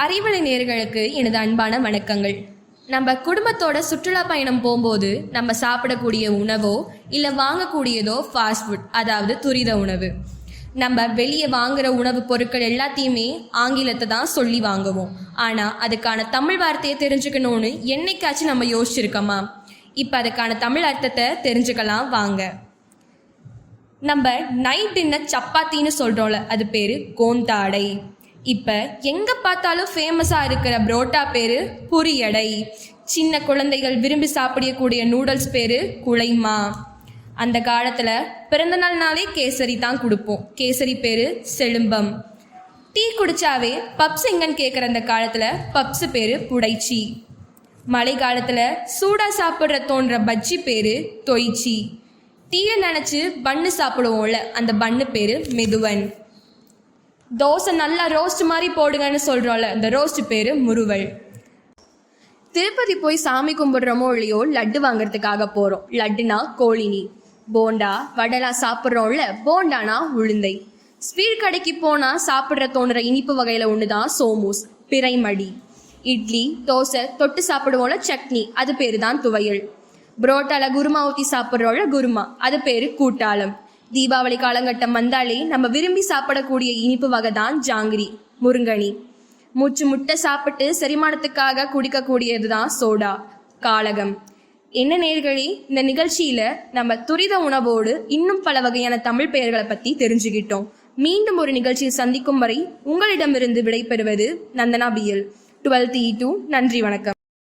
அறிவலை நேயர்களுக்கு எனது அன்பான வணக்கங்கள். நம்ம குடும்பத்தோட சுற்றுலா பயணம் போகும்போது நம்ம சாப்பிடக்கூடிய உணவோ இல்லை வாங்கக்கூடியதோ ஃபாஸ்ட் ஃபுட், அதாவது துரித உணவு. நம்ம வெளியே வாங்குகிற உணவு பொருட்கள் எல்லாத்தையுமே ஆங்கிலத்தை தான் சொல்லி வாங்குவோம். ஆனால் அதுக்கான தமிழ் வார்த்தையை தெரிஞ்சுக்கணும்னு என்னைக்காச்சும் நம்ம யோசிச்சிருக்கோமா? இப்போ அதுக்கான தமிழ் அர்த்தத்தை தெரிஞ்சுக்கலாம் வாங்க. நம்ம நைட் டின்னர் சப்பாத்தின்னு சொல்கிறோம்ல, அது பேர் கோந்தாடை. இப்போ எங்கே பார்த்தாலும் ஃபேமஸாக இருக்கிற புரோட்டா பேர் புரியடை. சின்ன குழந்தைகள் விரும்பி சாப்பிடக்கூடிய நூடுல்ஸ் பேர் குழைமா. அந்த காலத்தில் பிறந்தநாள்னாலே கேசரி தான் கொடுப்போம். கேசரி பேர் செழும்பம். டீ குடித்தாவே பப்ஸ் எங்கன்னு கேட்குற அந்த காலத்தில் பப்ஸு பேர் புடைச்சி. மழை காலத்தில் சூடாக சாப்பிட்ற தோன்ற பஜ்ஜி பேர் தொய்ச்சி. டீயை நினச்சி பன்னு சாப்பிடுவோம்ல, அந்த பன்னு பேர் மெதுவன். தோசை நல்லா ரோஸ்ட் மாதிரி போடுங்கன்னு சொல்கிறோம்ல, அந்த ரோஸ்ட் பேர் முறுவல். திருப்பதி போய் சாமி கும்பிட்றோமோ இல்லையோ லட்டு வாங்கிறதுக்காக போகிறோம். லட்டுனா கோழினி. போண்டா வடைலாம் சாப்பிட்றோம்ல, போண்டானா உளுந்தை. ஸ்வீட் கடைக்கு போனால் சாப்பிட்ற தோணுற இனிப்பு வகையில் ஒன்று தான் சோமூஸ், பிறைமடி. இட்லி தோசை தொட்டு சாப்பிடுவோம்ல சட்னி, அது பேர் தான் துவையல். புரோட்டால குருமா ஊற்றி சாப்பிட்றோம்ல குருமா, அது பேர் கூட்டாளம். தீபாவளி காலகட்டம் வந்தாலே நம்ம விரும்பி சாப்பிடக்கூடிய இனிப்பு வகை தான் ஜாங்கிரி, முருங்கனி. மூச்சு முட்டை சாப்பிட்டு செரிமானத்துக்காக குடிக்கக்கூடியது தான் சோடா, காளகம். என்ன நேயர்களே, இந்த நிகழ்ச்சியில் நம்ம துரித உணவோடு இன்னும் பல வகையான தமிழ் பெயர்களை பற்றி தெரிஞ்சுக்கிட்டோம். மீண்டும் ஒரு நிகழ்ச்சியில் சந்திக்கும் வரை உங்களிடமிருந்து விடைபெறுவது நந்தனா BL 12E2. நன்றி, வணக்கம்.